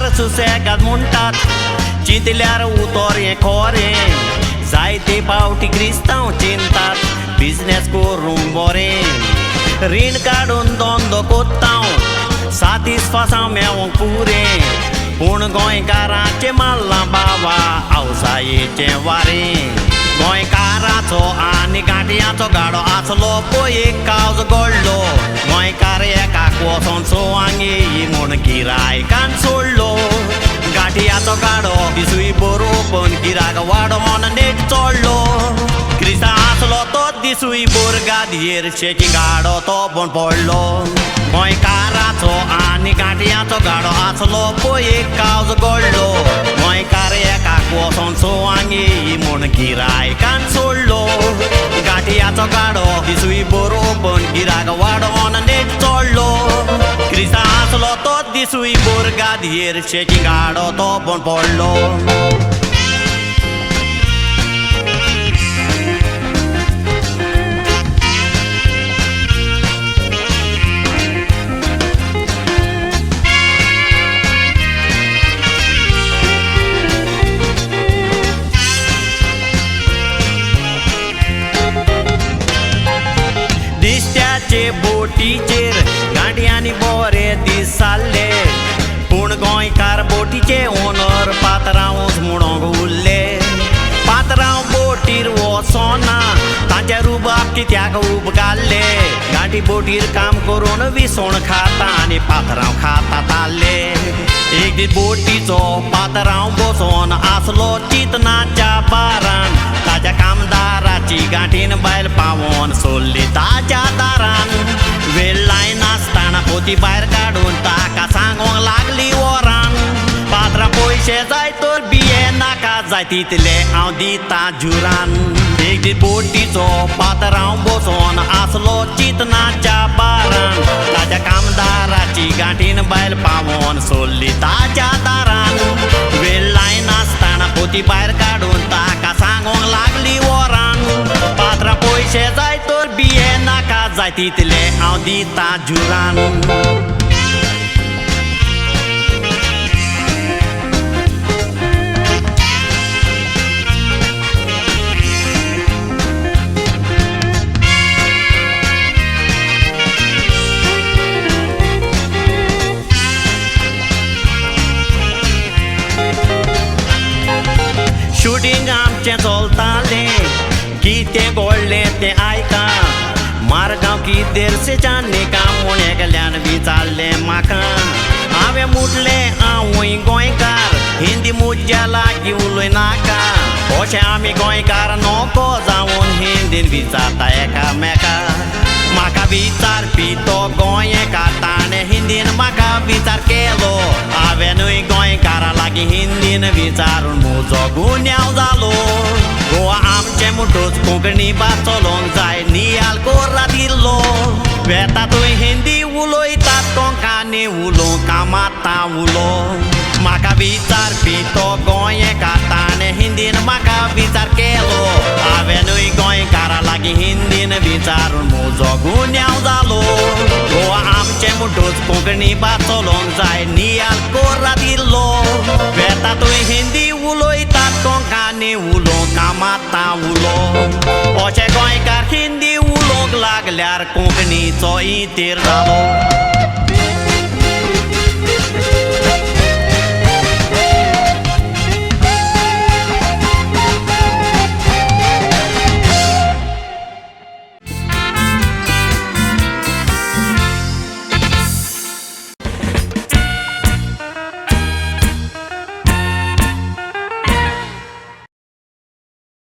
गोंयकार सुसेगाद म्हणटात चिंतल्यार उतर हें खरें जायते फावटी क्रिस्तांव चिंतात बिजनेस करूंक बरें रीण काडून धंदो कोत्तांव सातिस्फासांव मेळोंक पुरें पूण गोंयकारांचें मारलां बाबा आवसायेचें वारें गोंयकाराचो आनी गांठयांचो गाडो आसलो पळय एक कावज घडलो गोंयकार एकाक वचोन सोवांग येयी म्हूण गिरायकान सोडलो गांठयांचो गाडो दिसूय बरो पण गिरायक वाडोन नेट चडलो क्रिस्तांव आसलो तो दिसूय बोरगादयेर शेची गाडो तो पण पडलो गोंयकाराचो आनी गांठयांचो गाडो आसलो पळय एक कावज घडलो गोंयकार एकाक वचोन सोवांग येयी म्हूण गिरायकान सोडलो गांठयांचो गाडो दिसूय बरो पण गिरायक वाडोन नेट चडलो क्रिस्तांव आसलो तो दिसूय बोरगादयेर शेची गाडो तो पण पडलो दिसत्याचे बोटीचेर गांठयांनी बरे दीस जाल्ले पूण गोंयकार बोटीचे ओनर पात्रांवच म्हणोंक उरले पात्रांव बोटीर वचोना तांचे रुबाब कित्याक उपकारले गांठी बोटीर काम करून विसवण खाता आनी पात्रांव खाता ताल्ले एक दीस बोटीचो पात्रांव बसोन आसलो चिंतनाच्या बारान ताच्या कामदाराची गांठीन बायल पावोन सोडली ताच्या दारान वेळ लायनासतना पोती भायर काडून ताका सांगोंक लागली वरान पात्रां पयशे जाय तर बिये नाका जाय तितले हांव दितां जुरान एक दीस बोटीचो पात्रांव बसोन आसलो चिंतनाच्या बारान ताच्या कामदाराची गांठीन बायल पावोन सोडली ताच्या दारान वेळ लायनासतना पोती भायर काडून ताका सांगोंक लागली वरान पात्रां पयशे जाय तर बिये नाका जाय तितले हांव दितां जुरान शूटिंग आमचें चलतालें कितें घडलें तें आयका मारगांव की देरसेच्यान काम म्हूण एकल्यान विचारलें म्हाका हांवें म्हटलें हांवूय गोंयकार हिंदी म्हज्या लागीं उलय नाका अशें आमी गोंयकार नको जावन हिंदीन विचारता एकामेकाक म्हाका विचारपी तो गोंयकार ताणें हिंदीन म्हाका विचार केलो हांवेंनूय गोंयकारा लागीं हिंदीन विचारून म्हजो गुन्यांव जालो गोवा आमचें म्हणटूच कोंकणी भास चलोवंक जाय नियाल कोर्रा दिल्लो वेतातूय हिंदी उलयतात कोंकणी उलोवंक कामाता उलो म्हाका विचारपी तो गोंयकार ताणें हिंदीन म्हाका विचार केलो हांवेंनूय गोंयकारा लागीं हिंदीन विचारून म्हजो गुन्यांव जालो गोवा आमचें म्हणटूच कोंकणी भास चलोवंक जाय नियाल कोर्रा दिल्लो वेतातूय हिंदी उलयतात कोंकणी उलोवंक कामाता उलो अशें गोंयकार हिंदी उलोवंक लागल्यार कोंकणीचो इतेर जालो